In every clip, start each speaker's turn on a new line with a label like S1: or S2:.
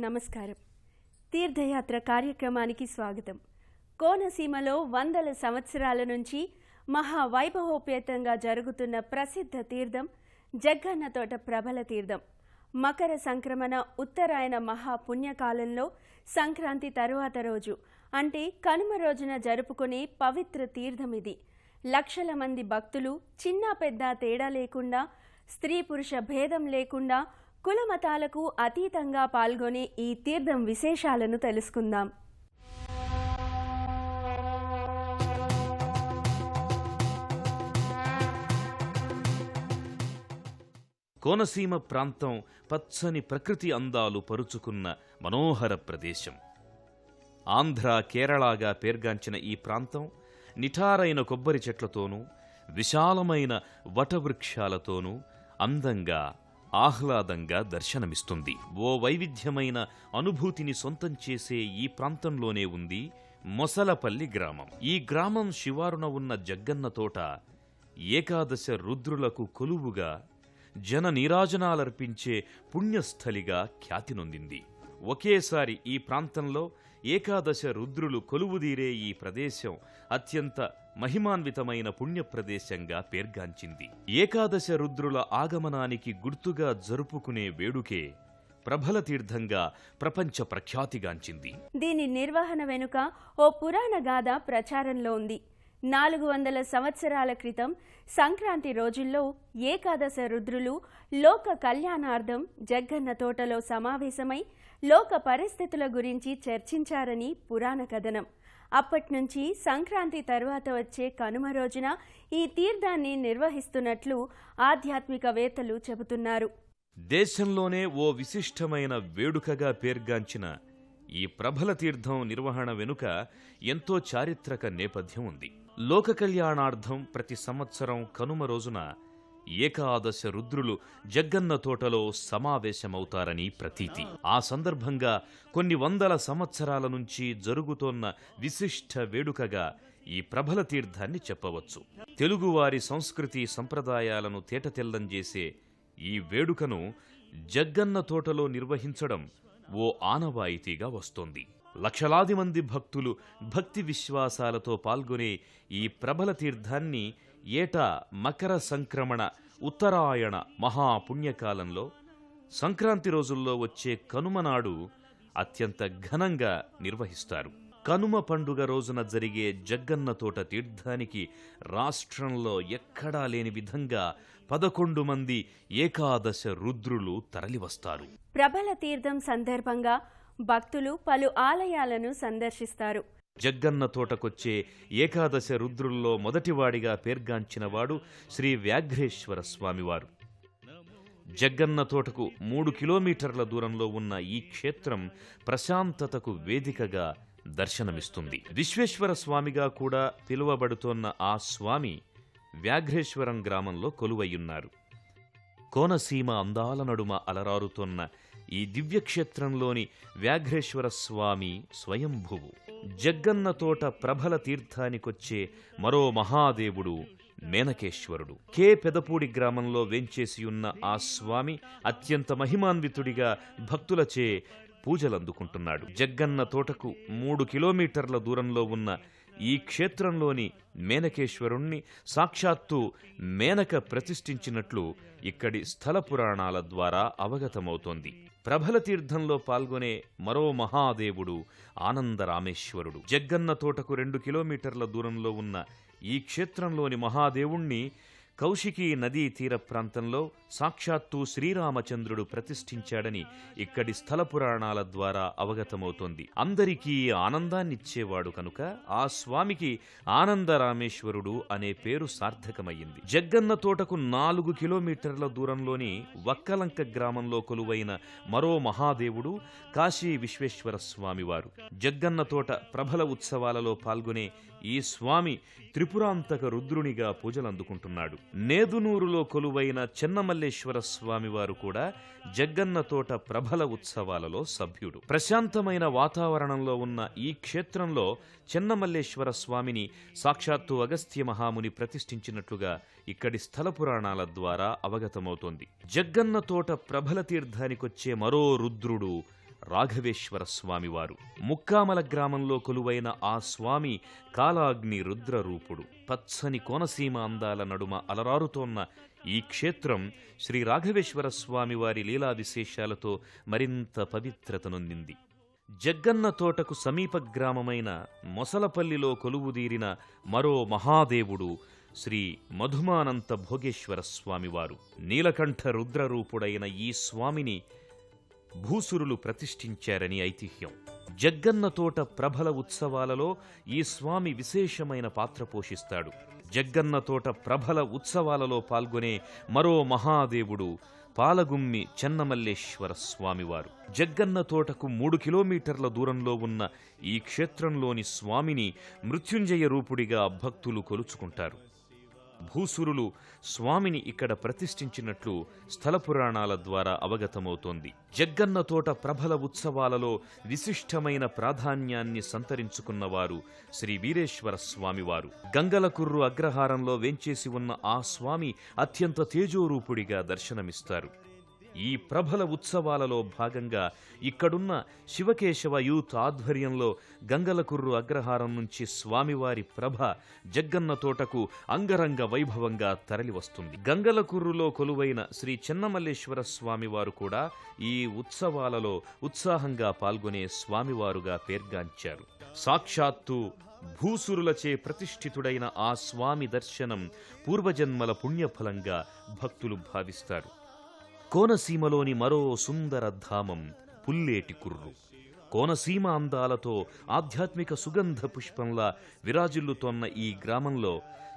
S1: నమస్కారం. తీర్థయాత్ర కార్యక్రమానికి స్వాగతం. కోనసీమలో వందల సంవత్సరాల నుంచి మహావైభవోపేతంగా జరుగుతున్న ప్రసిద్ధ తీర్థం జగ్గన్నతోట ప్రబల తీర్థం. మకర సంక్రమణ ఉత్తరాయణ మహాపుణ్యకాలంలో సంక్రాంతి తరువాత రోజు అంటే కనుమ రోజున జరుపుకునే పవిత్ర తీర్థం ఇది. లక్షల మంది భక్తులు చిన్న పెద్ద తేడా లేకుండా, స్త్రీ పురుష భేదం లేకుండా, కులమతాలకు అతీతంగా పాల్గొనే ఈ తీర్థం విశేషాలను తెలుసుకుందాం.
S2: కోనసీమ ప్రాంతం పచ్చని ప్రకృతి అందాలు పరుచుకున్న మనోహర ప్రదేశం. ఆంధ్ర, కేరళగా పేర్గాంచిన ఈ ప్రాంతం నిఠారైన కొబ్బరి చెట్లతోనూ విశాలమైన వటవృక్షాలతోనూ అందంగా, ఆహ్లాదంగా దర్శనమిస్తుంది. ఓ వైవిధ్యమైన అనుభూతిని సొంతం చేసే ఈ ప్రాంతంలోనే ఉంది మొసలపల్లి గ్రామం. ఈ గ్రామం శివారున ఉన్న జగ్గన్న తోట ఏకాదశ రుద్రులకు కొలువుగా, జన నీరాజనాలర్పించే పుణ్యస్థలిగా ఖ్యాతి నొందింది. ఒకేసారి ఈ ప్రాంతంలో ఏకాదశ రుద్రులు కొలువుదీరే ఈ ప్రదేశం అత్యంత మహిమాన్వితమైన పుణ్యప్రదేశంగా పేర్గాంచింది. ఏకాదశ రుద్రుల ఆగమనానికి గుర్తుగా జరుపుకునే వేడుకే ప్రబల తీర్థంగా ప్రపంచ ప్రఖ్యాతిగాంచింది.
S1: దీని నిర్వహణ వెనుక ఓ పురాణ గాథ ప్రచారంలో ఉంది. 400 సంవత్సరాల క్రితం సంక్రాంతి రోజుల్లో ఏకాదశ రుద్రులు లోక కళ్యాణార్థం జగ్గన్న తోటలో సమావేశమై లోక పరిస్థితుల గురించి చర్చించారని పురాణ కథనం. అప్పట్నుంచి సంక్రాంతి తరువాత వచ్చే కనుమ రోజున ఈ తీర్థాన్ని నిర్వహిస్తున్నట్లు ఆధ్యాత్మికవేత్తలు చెబుతున్నారు.
S2: దేశంలోనే ఓ విశిష్టమైన వేడుకగా పేర్గాంచిన ఈ ప్రబల తీర్థం నిర్వహణ వెనుక ఎంతో చారిత్రక నేపథ్యం ఉంది. లోక కళ్యాణార్థం ప్రతి సంవత్సరం కనుమ రోజున ఏకాదశ రుద్రులు జగ్గన్న తోటలో సమావేశమవుతారని ప్రతీతి. ఆ సందర్భంగా కొన్ని వందల సంవత్సరాల నుంచి జరుగుతోన్న విశిష్ట వేడుకగా ఈ ప్రబల తీర్థాన్ని చెప్పవచ్చు. తెలుగువారి సంస్కృతి సంప్రదాయాలను తేటతెల్లం చేసే ఈ వేడుకను జగ్గన్న తోటలో నిర్వహించడం ఓ ఆనవాయితీగా వస్తోంది. లక్షలాది మంది భక్తులు భక్తి విశ్వాసాలతో పాల్గొనే ఈ ప్రబల తీర్థాన్ని ఏటా మకర సంక్రమణ ఉత్తరాయణ మహాపుణ్యకాలంలో సంక్రాంతి రోజుల్లో వచ్చే కనుమ నాడు అత్యంత ఘనంగా నిర్వహిస్తారు. కనుమ పండుగ రోజున జరిగే జగ్గన్న తోట తీర్థానికి రాష్ట్రంలో ఎక్కడా లేని విధంగా 11 మంది ఏకాదశ రుద్రులు తరలివస్తారు.
S1: ప్రబల తీర్థం సందర్భంగా భక్తులు పలు ఆలయాలను సందర్శిస్తారు.
S2: జగ్గన్న తోటకొచ్చే ఏకాదశ రుద్రుల్లో మొదటివాడిగా పేర్గాంచినవాడు శ్రీ వ్యాఘ్రేశ్వర స్వామివారు. జగ్గన్న తోటకు 3 కిలోమీటర్ల దూరంలో ఉన్న ఈ క్షేత్రం ప్రశాంతతకు వేదికగా దర్శనమిస్తుంది. విశ్వేశ్వర స్వామిగా కూడా పిలువబడుతోన్న ఆ స్వామి వ్యాఘ్రేశ్వరం గ్రామంలో కొలువయ్యున్నారు. కోనసీమ అందాల నడుమ అలరారుతోన్న ఈ దివ్యక్షేత్రంలోని వ్యాఘ్రేశ్వర స్వామి స్వయంభువు. జగ్గన్న తోట ప్రబల తీర్థానికొచ్చే మరో మహాదేవుడు మేనకేశ్వరుడు. పెదపూడి గ్రామంలో వేంచేసియున్న ఆ స్వామి అత్యంత మహిమాన్వితుడిగా భక్తులచే పూజలందుకుంటున్నాడు. జగ్గన్న తోటకు 3 కిలోమీటర్ల దూరంలో ఉన్న ఈ క్షేత్రంలోని మేనకేశ్వరుణ్ణి సాక్షాత్తు మేనక ప్రతిష్ఠించినట్లు ఇక్కడి స్థల పురాణాల ద్వారా అవగతమవుతోంది. ప్రబల తీర్థంలో పాల్గొనే మరో మహాదేవుడు ఆనందరామేశ్వరుడు. జగ్గన్న తోటకు 2 కిలోమీటర్ల దూరంలో ఉన్న ఈ క్షేత్రంలోని మహాదేవుణ్ణి కౌశికీ నదీ తీర ప్రాంతంలో సాక్షాత్తు శ్రీరామచంద్రుడు ప్రతిష్ఠించాడని ఇక్కడి స్థల పురాణాల ద్వారా అవగతమవుతోంది. అందరికీ ఆనందాన్నిచ్చేవాడు కనుక ఆ స్వామికి ఆనందరామేశ్వరుడు అనే పేరు సార్థకమయ్యింది. జగ్గన్న తోటకు 4 కిలోమీటర్ల దూరంలోని వక్కలంక గ్రామంలో కొలువైన మరో మహాదేవుడు కాశీ విశ్వేశ్వర స్వామివారు. జగ్గన్న తోట ప్రబల ఉత్సవాలలో పాల్గొనే ఈ స్వామి త్రిపురాంతక రుద్రునిగా పూజలందుకుంటున్నాడు. నేదునూరులో కొలువైన చెన్నమల్లేశ్వర స్వామివారు కూడా జగ్గన్న తోట ప్రబల ఉత్సవాలలో సభ్యుడు. ప్రశాంతమైన వాతావరణంలో ఉన్న ఈ క్షేత్రంలో చెన్నమల్లేశ్వర స్వామిని సాక్షాత్తు అగస్త్య మహాముని ప్రతిష్ఠించినట్లుగా ఇక్కడి స్థల పురాణాల ద్వారా అవగతమవుతోంది. జగ్గన్న తోట ప్రబల తీర్థానికొచ్చే మరో రుద్రుడు రాఘవేశ్వర స్వామివారు. ముక్కామల గ్రామంలో కొలువైన ఆ స్వామి కాలాగ్ని రుద్రరూపుడు. పచ్చని కోనసీమ అందాల నడుమ అలరారుతోన్న ఈ క్షేత్రం శ్రీ రాఘవేశ్వర స్వామివారి లీలా విశేషాలతో మరింత పవిత్రతనొందింది. జగ్గన్న తోటకు సమీప గ్రామమైన మొసలపల్లిలో కొలువుదీరిన మరో మహాదేవుడు శ్రీ మధుమానంత భోగేశ్వర స్వామివారు. నీలకంఠ రుద్రరూపుడైన ఈ స్వామిని భూసురులు ప్రతిష్ఠించారని ఐతిహ్యం. జగ్గన్న తోట ప్రభల ఉత్సవాలలో ఈ స్వామి విశేషమైన పాత్ర పోషిస్తాడు. జగ్గన్న తోట ప్రభల ఉత్సవాలలో పాల్గొనే మరో మహాదేవుడు పాలగుమ్మి చెన్నమల్లేశ్వర స్వామివారు. జగ్గన్న తోటకు 3 కిలోమీటర్ల దూరంలో ఉన్న ఈ క్షేత్రంలోని స్వామిని మృత్యుంజయ రూపుడిగా భక్తులు కొలుచుకుంటారు. భూసురులు స్వామిని ఇక్కడ ప్రతిష్ఠించినట్లు స్థల పురాణాల ద్వారా అవగతమవుతోంది. జగ్గన్న తోట ప్రభల ఉత్సవాలలో విశిష్టమైన ప్రాధాన్యాన్ని సంతరించుకున్నవారు శ్రీ వీరేశ్వర స్వామివారు. గంగలకుర్రు అగ్రహారంలో వేంచేసి ఉన్న ఆ స్వామి అత్యంత తేజోరూపుడిగా దర్శనమిస్తారు. ఈ ప్రభల ఉత్సవాలలో భాగంగా ఇక్కడున్న శివకేశవ యూత్ ఆధ్వర్యంలో గంగలకుర్రు అగ్రహారం నుంచి స్వామివారి ప్రభ జగ్గన్న తోటకు అంగరంగ వైభవంగా తరలివస్తుంది. గంగలకుర్రులో కొలువైన శ్రీ చెన్నమల్లేశ్వర స్వామివారు కూడా ఈ ఉత్సవాలలో ఉత్సాహంగా పాల్గొనే స్వామివారుగా పేర్గాంచారు. సాక్షాత్తు భూసురులచే ప్రతిష్ఠితుడైన ఆ స్వామి దర్శనం పూర్వజన్మల పుణ్యఫలంగా భక్తులు భావిస్తారు. కోనసీమలోని మరో సుందర ధామం పుల్లేటి కుర్రు. కోనసీమ అందాలతో ఆధ్యాత్మిక సుగంధ పుష్పంలా విరాజిల్లుతోన్న ఈ గ్రామంలో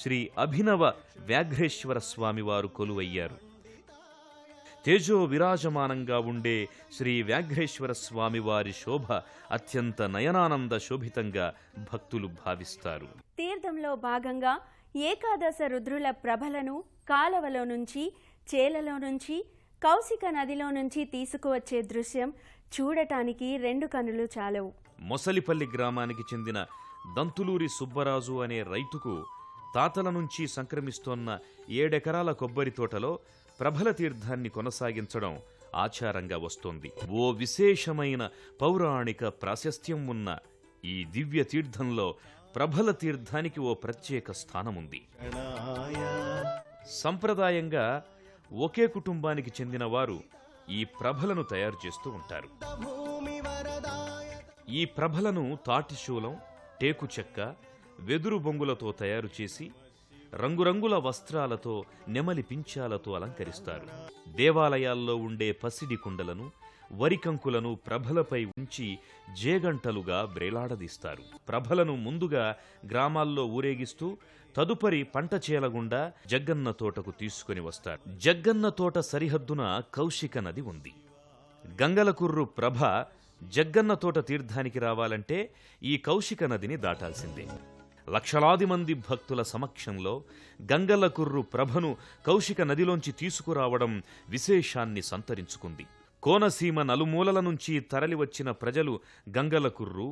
S2: శ్రీ అభినవ వ్యాఘ్రేశ్వర స్వామివారు కొలువయ్యారు. తేజో విరాజమానంగా ఉండే శ్రీ వ్యాఘ్రేశ్వర స్వామివారి శోభ అత్యంత నయనానంద శోభితంగా భక్తులు భావిస్తారు.
S1: తీర్థంలో భాగంగా ఏకాదశ రుద్రుల ప్రభలను కాలవలో నుంచి, చేలలో నుంచి, కౌశిక నదిలో నుంచి తీసుకువచ్చే దృశ్యం చూడటానికి 2 కన్నులు చాలవు.
S2: మొసలిపల్లి గ్రామానికి చెందిన దంతులూరి సుబ్బరాజు అనే రైతుకు తాతల నుంచి సంక్రమిస్తోన్న 7 ఎకరాల కొబ్బరి తోటలో ప్రభల తీర్థాన్ని కొనసాగించడం ఆచారంగా వస్తోంది. ఓ విశేషమైన పౌరాణిక ప్రాశస్త్యం ఉన్న ఈ దివ్య తీర్థంలో ప్రభల తీర్థానికి ఓ ప్రత్యేక స్థానముంది. సంప్రదాయంగా ఒకే కుటుంబానికి చెందిన వారు ఈ ప్రభలను తయారు చేస్తూ ఉంటారు. ఈ ప్రభలను తాటిశూలం, టేకు చెక్క, వెదురు బొంగులతో తయారు చేసి రంగురంగుల వస్త్రాలతో, నెమలి పించాలతో అలంకరిస్తారు. దేవాలయాల్లో ఉండే పసిడి కుండలను, వరికంకులను ప్రభలపై ఉంచి జేగంటలుగా వ్రేలాడదీస్తారు. ప్రభలను ముందుగా గ్రామాల్లో ఊరేగిస్తూ తదుపరి పంట చేలగుండా జగ్గన్న తోటకు తీసుకుని వస్తారు. జగ్గన్న తోట సరిహద్దున కౌశిక నది ఉంది. గంగలకుర్రు ప్రభ జగ్గన్న తోట తీర్థానికి రావాలంటే ఈ కౌశిక నదిని దాటాల్సిందే. లక్షలాది మంది భక్తుల సమక్షంలో గంగలకుర్రు ప్రభను కౌశిక నదిలోంచి తీసుకురావడం విశేషాన్ని సంతరించుకుంది. కోనసీమ నలుమూలల నుంచి తరలివచ్చిన ప్రజలు గంగలకుర్రు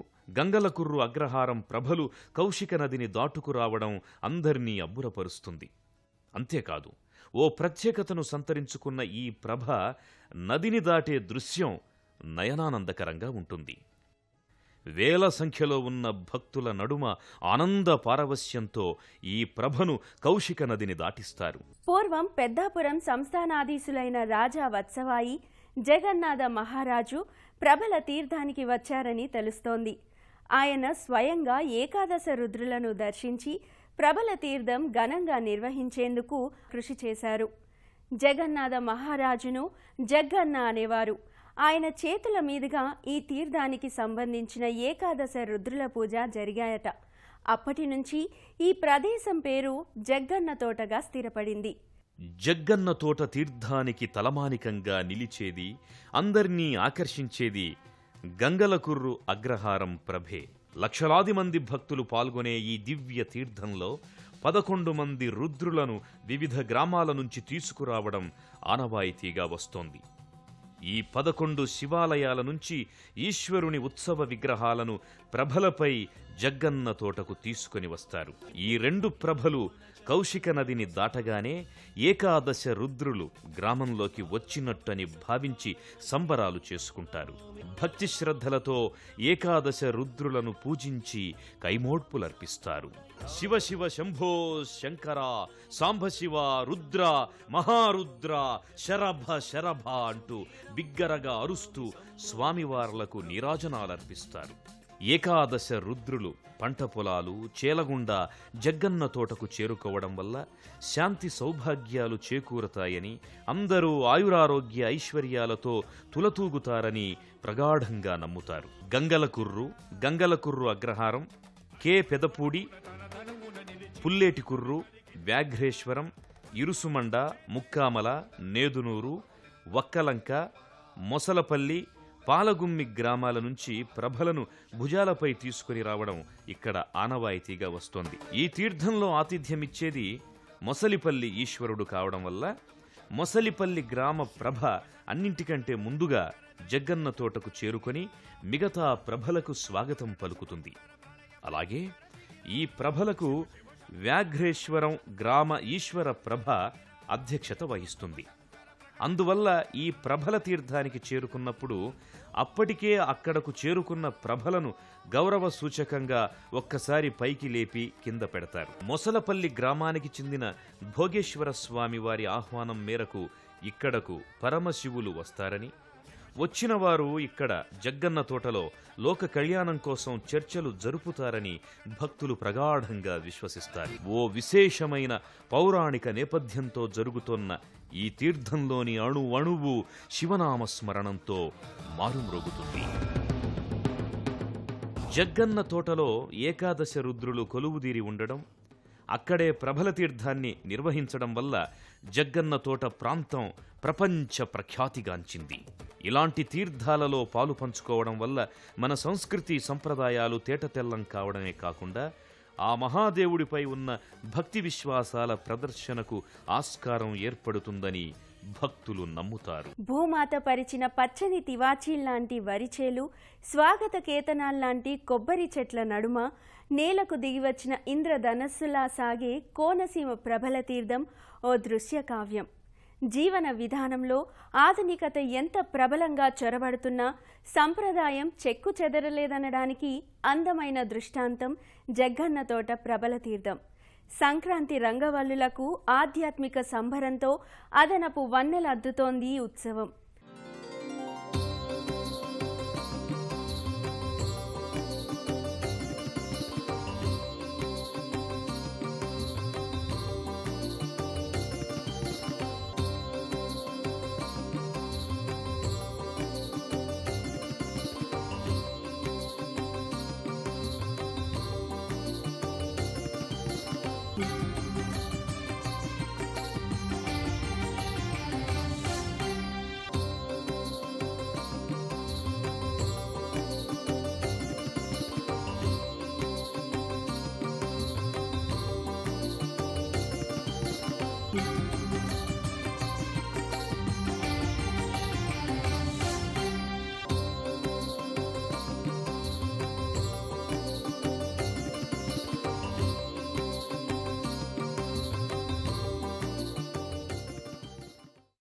S2: అగ్రహారం ప్రభలు కౌశిక నదిని దాటుకురావడం అందర్నీ అబ్బురపరుస్తుంది. అంతేకాదు, ఓ ప్రత్యేకతను సంతరించుకున్న ఈ ప్రభ నదిని దాటే దృశ్యం నయనానందకరంగా ఉంటుంది. వేల సంఖ్యలో ఉన్న భక్తుల నడుమ ఆనంద పారవస్యంతో ఈ ప్రభను కౌశిక నదిని దాటిస్తారు.
S1: పూర్వం పెద్దాపురం సంస్థానాధీశులైన రాజా వత్సవాయి, జగన్నాథ మహారాజు ప్రభల తీర్థానికి వచ్చారని తెలుస్తోంది. ఆయన స్వయంగా ఏకాదశ రుద్రులను దర్శించి ప్రభల తీర్థం ఘనంగా నిర్వహించేందుకు కృషి చేశారు. జగన్నాథ మహారాజును జగ్గన్న అనేవారు. ఆయన చేతుల మీదుగా ఈ తీర్థానికి సంబంధించిన ఏకాదశ రుద్రుల పూజ జరిగాయట. అప్పటి నుంచి ఈ ప్రదేశం పేరు జగ్గన్న తోటగా స్థిరపడింది.
S2: జగ్గన్న తోట తీర్థానికి తలమానికంగా నిలిచేది, అందర్నీ ఆకర్షించేది గంగలకుర్రు అగ్రహారం ప్రభే. లక్షలాది మంది భక్తులు పాల్గొనే ఈ దివ్య తీర్థంలో 11 మంది రుద్రులను వివిధ గ్రామాల నుంచి తీసుకురావడం ఆనవాయితీగా వస్తోంది. ఈ 11 శివాలయాల నుంచి ఈశ్వరుని ఉత్సవ విగ్రహాలను ప్రభలపై జగ్గన్న తోటకు తీసుకుని వస్తారు. ఈ 2 ప్రభలు కౌశిక నదిని దాటగానే ఏకాదశ రుద్రులు గ్రామంలోకి వచ్చినట్టని భావించి సంబరాలు చేసుకుంటారు. భక్తి శ్రద్ధలతో ఏకాదశ రుద్రులను పూజించి కైమోడ్పులర్పిస్తారు. శివ శివ శంభో శంకర, సాంబశివ, రుద్ర, మహారుద్ర, శరభ శరభ అంటూ బిగ్గరగా అరుస్తూ స్వామివార్లకు నీరాజనాలర్పిస్తారు. ఏకాదశ రుద్రులు పంట పొలాలు, చేలగుండా జగ్గన్న తోటకు చేరుకోవడం వల్ల శాంతి సౌభాగ్యాలు చేకూరతాయని, అందరూ ఆయురారోగ్య ఐశ్వర్యాలతో తులతూగుతారని ప్రగాఢంగా నమ్ముతారు. గంగలకుర్రు అగ్రహారం, కే పెదపూడి, పుల్లేటికుర్రు, వ్యాఘ్రేశ్వరం, ఇరుసుమండ, ముక్కామల, నేదునూరు, వక్కలంక, మొసలపల్లి, పాలగుమ్మి గ్రామాల నుంచి ప్రభలను భుజాలపై తీసుకుని రావడం ఇక్కడ ఆనవాయితీగా వస్తోంది. ఈ తీర్థంలో ఆతిథ్యమిచ్చేది మొసలిపల్లి ఈశ్వరుడు కావడం వల్ల మొసలిపల్లి గ్రామ ప్రభ అన్నింటికంటే ముందుగా జగ్గన్న తోటకు చేరుకొని మిగతా ప్రభలకు స్వాగతం పలుకుతుంది. అలాగే ఈ ప్రభలకు వ్యాఘ్రేశ్వరం గ్రామ ఈశ్వర ప్రభ అధ్యక్షత వహిస్తుంది. అందువల్ల ఈ ప్రభల తీర్థానికి చేరుకున్నప్పుడు అప్పటికే అక్కడకు చేరుకున్న ప్రభలను గౌరవ సూచకంగా ఒక్కసారి పైకి లేపి కింద పెడతారు. మొసలపల్లి గ్రామానికి చెందిన భోగేశ్వర స్వామి వారి ఆహ్వానం మేరకు ఇక్కడకు పరమశివులు వస్తారని, వచ్చిన వారు ఇక్కడ జగ్గన్న తోటలో లోక కళ్యాణం కోసం చర్చలు జరుపుతారని భక్తులు ప్రగాఢంగా విశ్వసిస్తారు. ఓ విశేషమైన పౌరాణిక నేపథ్యంతో జరుగుతోన్న ఈ తీర్థంలోని అణువణువు శివనామస్మరణంతో మారుమ్రోగుతుంది. జగ్గన్న తోటలో ఏకాదశ రుద్రులు కొలువుదీరి ఉండడం, అక్కడే ప్రభల తీర్థాన్ని నిర్వహించడం వల్ల జగ్గన్న తోట ప్రాంతం ప్రపంచ ప్రఖ్యాతిగాంచింది. ఇలాంటి తీర్థాలలో పాలు పంచుకోవడం వల్ల మన సంస్కృతి సంప్రదాయాలు తేటతెల్లం కావడమే కాకుండా ఆ మహాదేవుడిపై ఉన్న భక్తి విశ్వాసాల ప్రదర్శనకు ఆస్కారం ఏర్పడుతుందని భక్తులు నమ్ముతారు.
S1: భూమాత పరిచిన పచ్చని తివాచీల్లాంటి వరిచేలు, స్వాగత కేతనాల్లాంటి కొబ్బరి చెట్ల నడుమ నేలకు దిగివచ్చిన ఇంద్రధనస్సులా సాగే కోనసీమ ప్రభల తీర్థం ఓ దృశ్య కావ్యం. జీవన విధానంలో ఆధునికత ఎంత ప్రబలంగా చొరబడుతున్నా సంప్రదాయం చెక్కు చెదరలేదనడానికి అందమైన దృష్టాంతం జగ్గన్న తోట ప్రభల తీర్థం. సంక్రాంతి రంగవల్లులకు ఆధ్యాత్మిక సంభరంతో అదనపు వన్నెలద్దుతోంది ఈ ఉత్సవం.